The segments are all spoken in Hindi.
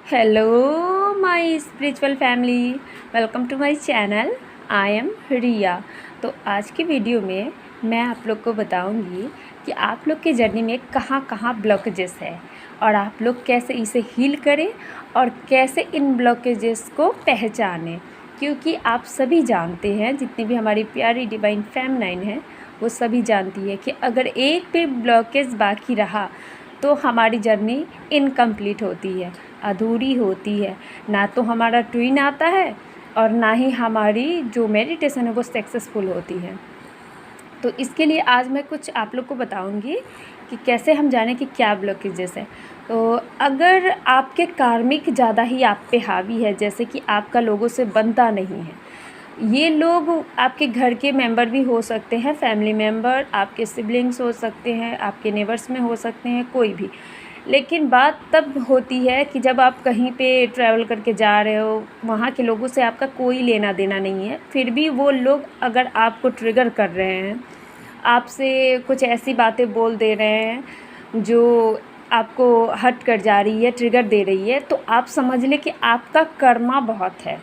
Hello my spiritual family, welcome to my channel. I am Riya. तो आज की वीडियो में मैं आप लोग को बताऊंगी कि आप लोग के जर्नी में कहाँ कहाँ ब्लॉकेजेस है और आप लोग कैसे इसे हील करें और कैसे इन ब्लॉकेजेस को पहचानें। क्योंकि आप सभी जानते हैं, जितनी भी हमारी प्यारी डिवाइन फेमिनाइन है वो सभी जानती है कि अगर एक भी ब्लॉकेज बाकी रहा तो हमारी जर्नी इनकम्प्लीट होती है, अधूरी होती है। ना तो हमारा ट्विन आता है और ना ही हमारी जो मेडिटेशन है वो सक्सेसफुल होती है। तो इसके लिए आज मैं कुछ आप लोग को बताऊंगी कि कैसे हम जानें कि क्या ब्लॉकेजेस है। तो अगर आपके कार्मिक ज़्यादा ही आप पे हावी है, जैसे कि आपका लोगों से बनता नहीं है, ये लोग आपके घर के मेंबर भी हो सकते हैं, फैमिली मेंबर, आपके सिबलिंग्स हो सकते हैं, आपके नेबर्स में हो सकते हैं, कोई भी। लेकिन बात तब होती है कि जब आप कहीं पे ट्रैवल करके जा रहे हो, वहाँ के लोगों से आपका कोई लेना देना नहीं है, फिर भी वो लोग अगर आपको ट्रिगर कर रहे हैं, आपसे कुछ ऐसी बातें बोल दे रहे हैं जो आपको हर्ट कर जा रही है, ट्रिगर दे रही है, तो आप समझ लें कि आपका कर्मा बहुत है।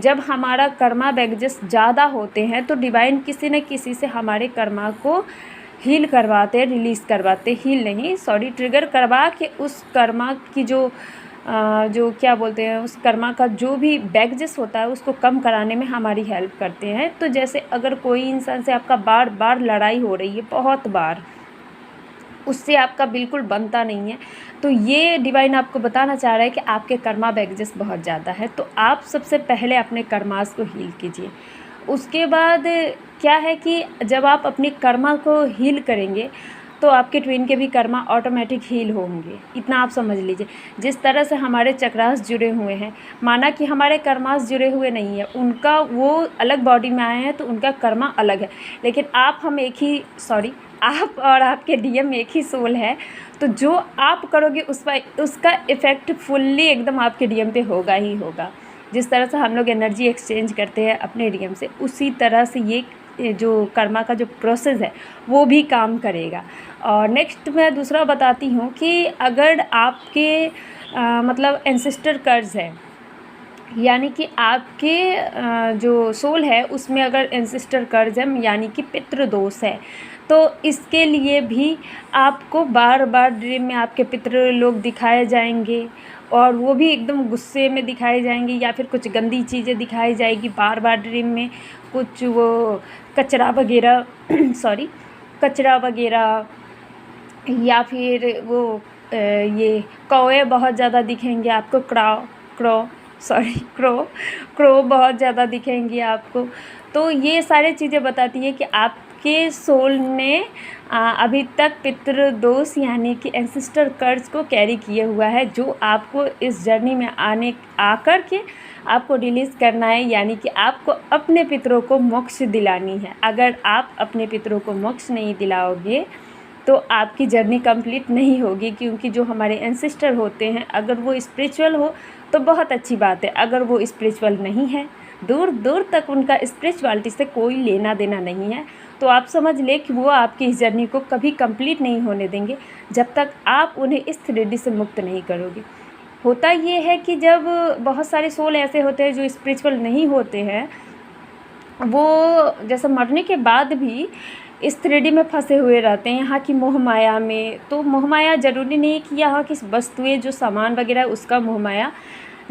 जब हमारा कर्मा बैगेजेस ज़्यादा होते हैं तो डिवाइन किसी न किसी से हमारे कर्मा को हील करवाते हैं, रिलीज़ करवाते, हील नहीं सॉरी ट्रिगर करवा के उस कर्मा की जो क्या बोलते हैं, उस कर्मा का जो भी बैगेजेस होता है उसको कम कराने में हमारी हेल्प करते हैं। तो जैसे अगर कोई इंसान से आपका बार बार लड़ाई हो रही है, बहुत बार, उससे आपका बिल्कुल बनता नहीं है, तो ये डिवाइन आपको बताना चाह रहा है कि आपके कर्मा बैगेजेस बहुत ज़्यादा है। तो आप सबसे पहले अपने कर्मास को हील कीजिए। उसके बाद क्या है कि जब आप अपने कर्मा को हील करेंगे तो आपके ट्विन के भी कर्मा ऑटोमेटिक हील होंगे। इतना आप समझ लीजिए। जिस तरह से हमारे चक्रास जुड़े हुए हैं, माना कि हमारे कर्मास जुड़े हुए नहीं है, उनका वो अलग बॉडी में आए हैं तो उनका कर्मा अलग है, लेकिन आप और आपके डीएम एक ही सोल है। तो जो आप करोगे उसका इफ़ेक्ट फुल्ली एकदम आपके डीएम पे होगा ही होगा। जिस तरह से हम लोग एनर्जी एक्सचेंज करते हैं अपने डीएम से, उसी तरह से ये जो कर्मा का जो प्रोसेस है वो भी काम करेगा। और नेक्स्ट मैं दूसरा बताती हूँ कि अगर आपके मतलब एंसेस्टर कर्ज है, यानी कि आपके जो सोल है उसमें अगर एंसेस्टर कर्ज है, यानी कि पितृदोष है, तो इसके लिए भी आपको बार बार ड्रीम में आपके पितृ लोग दिखाए जाएंगे और वो भी एकदम गुस्से में दिखाए जाएंगे, या फिर कुछ गंदी चीज़ें दिखाई जाएगी बार बार ड्रीम में, कुछ वो कचरा वगैरह कचरा वगैरह, या फिर वो ये कौवे बहुत ज़्यादा दिखेंगे आपको, क्रो बहुत ज़्यादा दिखेंगी आपको। तो ये सारी चीज़ें बताती है कि आपके सोल ने अभी तक पितृदोष यानी कि एंसेस्टर कर्ज को कैरी किए हुआ है, जो आपको इस जर्नी में आकर के आपको रिलीज़ करना है। यानी कि आपको अपने पितरों को मोक्ष दिलानी है। अगर आप अपने पितरों को मोक्ष नहीं दिलाओगे तो आपकी जर्नी कंप्लीट नहीं होगी। क्योंकि जो हमारे एंसेस्टर होते हैं, अगर वो स्पिरिचुअल हो तो बहुत अच्छी बात है, अगर वो स्पिरिचुअल नहीं है, दूर दूर तक उनका स्पिरिचुअलिटी से कोई लेना देना नहीं है, तो आप समझ लें कि वो आपकी इस जर्नी को कभी कंप्लीट नहीं होने देंगे जब तक आप उन्हें इस 3D से मुक्त नहीं करोगे। होता ये है कि जब बहुत सारे सोल ऐसे होते हैं जो स्पिरिचुअल नहीं होते हैं, वो जैसे मरने के बाद भी इस 3D में फंसे हुए रहते हैं, यहाँ की मोह माया में। तो मोह माया ज़रूरी नहीं कि यहाँ की वस्तुएं, जो सामान वगैरह उसका मोह माया,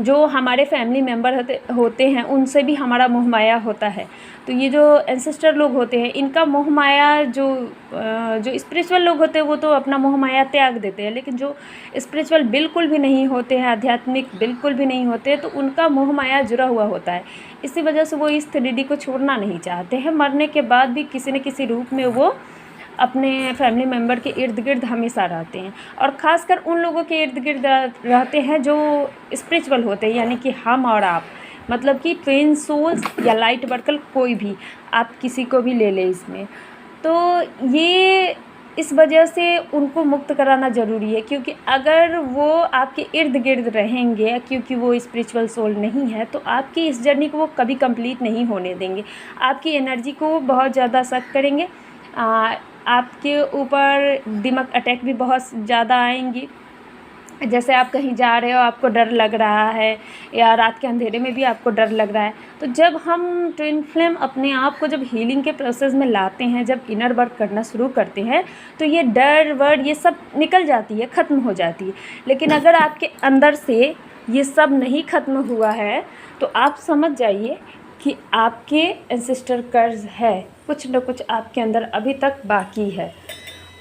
जो हमारे फैमिली मेम्बर होते हैं उनसे भी हमारा मोह माया होता है। तो ये जो एंसेस्टर लोग होते हैं, इनका मोह माया, जो स्पिरिचुअल लोग होते हैं वो तो अपना मोह माया त्याग देते हैं, लेकिन जो स्पिरिचुअल बिल्कुल भी नहीं होते हैं, आध्यात्मिक बिल्कुल भी नहीं होते, तो उनका मोह माया जुड़ा हुआ होता है। इसी वजह से वो इस 3D को छोड़ना नहीं चाहते हैं। मरने के बाद भी किसी न किसी रूप में वो अपने फैमिली मेम्बर के इर्द गिर्द हमेशा रहते हैं, और ख़ासकर उन लोगों के इर्द गिर्द रहते हैं जो स्पिरिचुअल होते हैं, यानी कि हम और आप, मतलब कि ट्विन सोल्स या लाइट वर्कर, कोई भी आप किसी को भी ले लें इसमें। तो ये इस वजह से उनको मुक्त कराना ज़रूरी है, क्योंकि अगर वो आपके इर्द गिर्द रहेंगे, क्योंकि वो स्पिरिचुअल सोल नहीं है, तो आपकी इस जर्नी को वो कभी कंप्लीट नहीं होने देंगे। आपकी एनर्जी को वो बहुत ज़्यादा सक करेंगे, आपके ऊपर दिमाग अटैक भी बहुत ज़्यादा आएंगी, जैसे आप कहीं जा रहे हो, आपको डर लग रहा है, या रात के अंधेरे में भी आपको डर लग रहा है, तो जब हम ट्विन फ्लेम अपने आप को जब हीलिंग के प्रोसेस में लाते हैं, जब इनर वर्क करना शुरू करते हैं, तो ये डर वर्ड ये सब निकल जाती है, ख़त्म हो जाती है। लेकिन अगर आपके अंदर से ये सब नहीं ख़त्म हुआ है, तो आप समझ जाइए कि आपके एंसेस्टर कर्ज है, कुछ न कुछ आपके अंदर अभी तक बाकी है।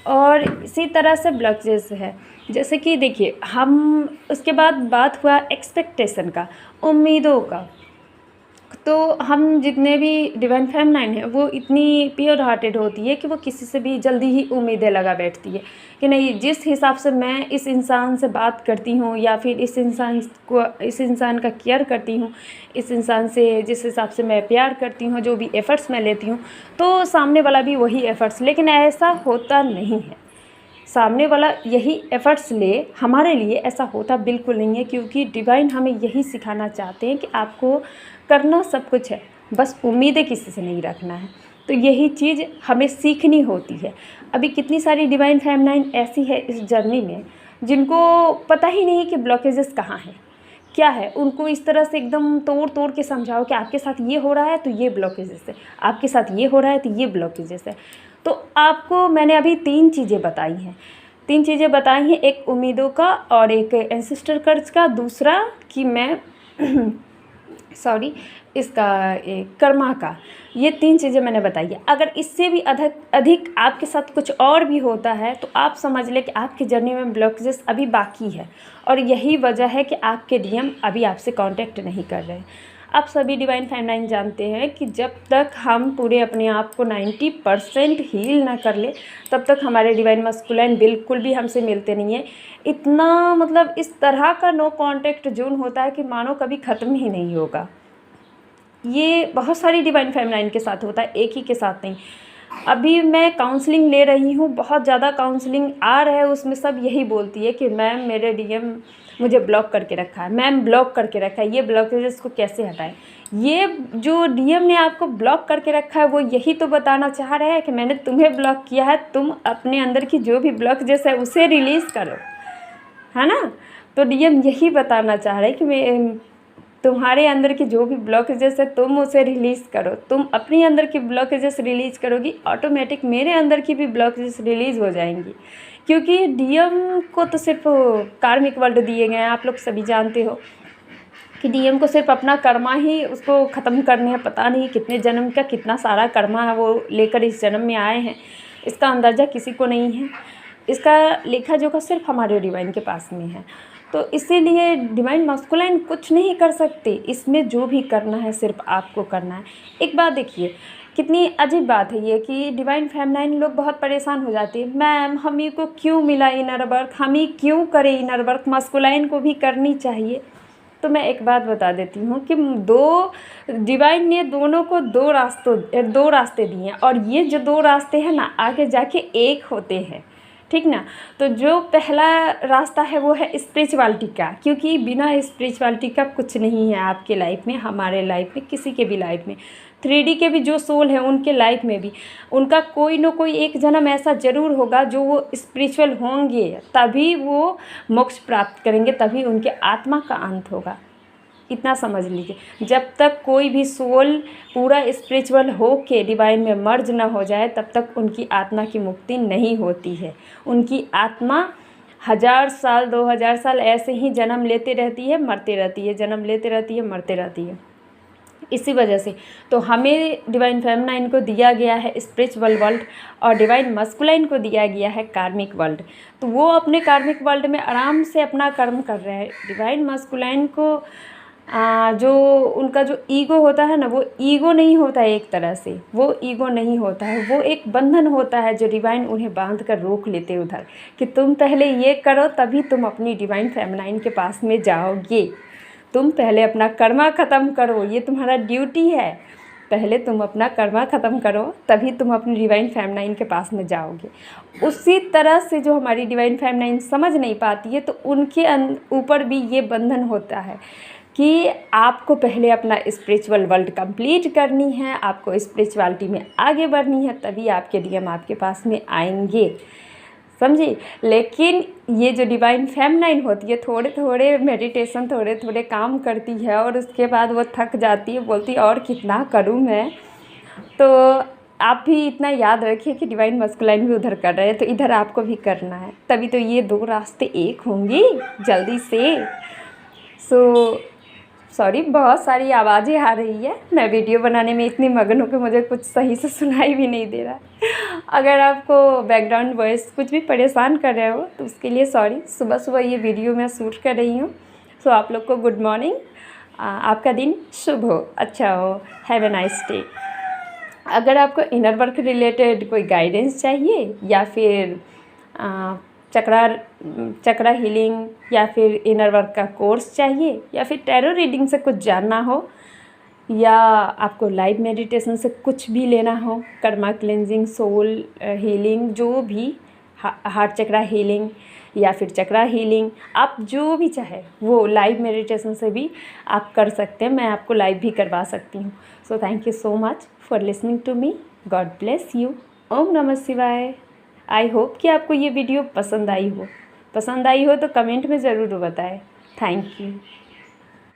और इसी तरह से ब्लॉकेजेस है, जैसे कि देखिए, हम उसके बाद बात हुआ एक्सपेक्टेशन का, उम्मीदों का। तो हम जितने भी डिवाइन फेमिनाइन है, वो इतनी प्योर हार्टेड होती है कि वो किसी से भी जल्दी ही उम्मीदें लगा बैठती है कि नहीं, जिस हिसाब से मैं इस इंसान से बात करती हूँ, या फिर इस इंसान का केयर करती हूँ, इस इंसान से जिस हिसाब से मैं प्यार करती हूँ, जो भी एफ़र्ट्स मैं लेती हूँ, तो सामने वाला भी वही एफ़र्ट्स। लेकिन ऐसा होता नहीं है। सामने वाला यही एफ़र्ट्स ले, हमारे लिए ऐसा होता बिल्कुल नहीं है, क्योंकि डिवाइन हमें यही सिखाना चाहते हैं कि आपको करना सब कुछ है, बस उम्मीदें किसी से नहीं रखना है। तो यही चीज़ हमें सीखनी होती है। अभी कितनी सारी डिवाइन फेमिनाइन ऐसी है इस जर्नी में, जिनको पता ही नहीं कि ब्लॉकेजेस कहाँ हैं, क्या है। उनको इस तरह से एकदम तोड़ तोड़ के समझाओ कि आपके साथ ये हो रहा है तो ये ब्लॉकेजेस है, आपके साथ ये हो रहा है तो ये ब्लॉकेजेस है। तो आपको मैंने अभी 3 चीज़ें बताई हैं, 3 चीज़ें बताई हैं, एक उम्मीदों का, और एक एंसेस्टर कर्ज का, दूसरा कि मैं सॉरी इसका कर्मा का। ये 3 चीज़ें मैंने बताई है। अगर इससे भी अधिक आपके साथ कुछ और भी होता है, तो आप समझ लें कि आपकी जर्नी में ब्लॉकेजेस अभी बाकी है, और यही वजह है कि आपके डीएम अभी आपसे कांटेक्ट नहीं कर रहे हैं। आप सभी डिवाइन फेमिनाइन जानते हैं कि जब तक हम पूरे अपने आप को 90% हील ना कर ले, तब तक हमारे डिवाइन मस्कुलाइन बिल्कुल भी हमसे मिलते नहीं हैं। इतना मतलब इस तरह का नो कांटेक्ट जोन होता है कि मानो कभी ख़त्म ही नहीं होगा। ये बहुत सारी डिवाइन फेमिनाइन के साथ होता है, एक ही के साथ नहीं। अभी मैं काउंसलिंग ले रही हूँ, बहुत ज़्यादा काउंसलिंग आ रहा है, उसमें सब यही बोलती है कि मैम मेरे डीएम मुझे ब्लॉक करके रखा है, मैम ब्लॉक करके रखा है, ये ब्लॉकेजेस को कैसे हटाएं। ये जो डीएम ने आपको ब्लॉक करके रखा है, वो यही तो बताना चाह रहा है कि मैंने तुम्हें ब्लॉक किया है, तुम अपने अंदर की जो भी ब्लॉकेजेस है उसे रिलीज़ करो, है ना। तो डीएम यही बताना चाह रहे हैं कि मैं तुम्हारे अंदर की जो भी ब्लॉकेजेस है तुम उसे रिलीज़ करो। तुम अपने अंदर की ब्लॉकेजेस रिलीज़ करोगी, ऑटोमेटिक मेरे अंदर की भी ब्लॉकेजेस रिलीज़ हो जाएंगी। क्योंकि डीएम को तो सिर्फ कार्मिक वर्ल्ड दिए गए हैं, आप लोग सभी जानते हो कि डीएम को सिर्फ अपना कर्मा ही उसको ख़त्म करने हैं। पता नहीं कितने जन्म का कितना सारा कर्मा है वो लेकर इस जन्म में आए हैं, इसका अंदाज़ा किसी को नहीं है। इसका लेखा जोखा सिर्फ हमारे डिवाइन के पास में है। तो इसीलिए डिवाइन मस्कुलाइन कुछ नहीं कर सकते, इसमें जो भी करना है सिर्फ आपको करना है। एक बात देखिए, कितनी अजीब बात है ये कि डिवाइन फेमिनाइन लोग बहुत परेशान हो जाती है, मैम हमी को क्यों मिला इनर वर्क, हम ही क्यों करें इनर वर्क, मस्कुलाइन को भी करनी चाहिए। तो मैं एक बात बता देती हूँ कि डिवाइन ने दोनों को दो रास्ते दिए हैं, और ये जो 2 रास्ते हैं ना, आगे जाके एक होते हैं, ठीक ना। तो जो पहला रास्ता है वो है स्पिरिचुअलिटी का, क्योंकि बिना स्पिरिचुअलिटी का कुछ नहीं है आपके लाइफ में, हमारे लाइफ में, किसी के भी लाइफ में। 3D के भी जो सोल है उनके लाइफ में भी उनका कोई ना कोई एक जन्म ऐसा ज़रूर होगा जो वो स्पिरिचुअल होंगे, तभी वो मोक्ष प्राप्त करेंगे, तभी उनके आत्मा का अंत होगा। इतना समझ लीजिए, जब तक कोई भी सोल पूरा स्पिरिचुअल हो के डिवाइन में मर्ज ना हो जाए, तब तक उनकी आत्मा की मुक्ति नहीं होती है। उनकी आत्मा 1000 साल 2000 साल ऐसे ही जन्म लेते रहती है, मरते रहती है, जन्म लेते रहती है, मरते रहती है। इसी वजह से तो हमें डिवाइन फेमिनाइन को दिया गया है स्पिरिचुअल वर्ल्ड, और डिवाइन मस्कुलाइन को दिया गया है कार्मिक वर्ल्ड। तो वो अपने कार्मिक वर्ल्ड में आराम से अपना कर्म कर रहे हैं। डिवाइन मस्कुलाइन को जो उनका जो ईगो होता है ना, वो ईगो नहीं होता है, एक तरह से वो ईगो नहीं होता है, वो एक बंधन होता है जो डिवाइन उन्हें बांध कर रोक लेते उधर, कि तुम पहले ये करो तभी तुम अपनी डिवाइन फेमिनाइन के पास में जाओगे। तुम पहले अपना कर्मा ख़त्म करो, ये तुम्हारा ड्यूटी है। पहले तुम अपना कर्मा ख़त्म करो, तभी तुम अपनी डिवाइन फेमिनाइन के पास में जाओगे। उसी तरह से जो हमारी डिवाइन फेमिनाइन समझ नहीं पाती है, तो उनके ऊपर भी ये बंधन होता है कि आपको पहले अपना स्पिरिचुअल वर्ल्ड कंप्लीट करनी है, आपको स्पिरिचुअलिटी में आगे बढ़नी है, तभी आपके डीएम आपके पास में आएंगे। समझी। लेकिन ये जो डिवाइन फेमिनाइन होती है, थोड़े थोड़े मेडिटेशन, थोड़े थोड़े काम करती है और उसके बाद वो थक जाती है, बोलती है और कितना करूँ मैं। तो आप भी इतना याद रखिए कि डिवाइन मस्कुलाइन भी उधर कर रहे हैं तो इधर आपको भी करना है, तभी तो ये दो रास्ते एक होंगे जल्दी से। सॉरी, बहुत सारी आवाज़ें आ रही है, मैं वीडियो बनाने में इतनी मगन हूँ कि मुझे कुछ सही से सुनाई भी नहीं दे रहा। अगर आपको बैकग्राउंड वॉइस कुछ भी परेशान कर रहे हो तो उसके लिए सॉरी। सुबह सुबह ये वीडियो मैं शूट कर रही हूँ। सो आप लोग को गुड मॉर्निंग, आपका दिन शुभ हो, अच्छा हो, हैव ए नाइस डे। अगर आपको इनर वर्क रिलेटेड कोई गाइडेंस चाहिए या फिर चक्रा हीलिंग या फिर इनर वर्क का कोर्स चाहिए या फिर टैरो रीडिंग से कुछ जानना हो या आपको लाइव मेडिटेशन से कुछ भी लेना हो, कर्मा क्लेंजिंग, सोल हीलिंग, जो भी, हार्ट चक्रा हीलिंग या फिर चक्रा हीलिंग, आप जो भी चाहे वो लाइव मेडिटेशन से भी आप कर सकते हैं। मैं आपको लाइव भी करवा सकती हूँ। So thank you so much for listening to me. God bless you. ओम नमः शिवाय। आई होप कि आपको ये वीडियो पसंद आई हो तो कमेंट में ज़रूर बताएं। Thank you.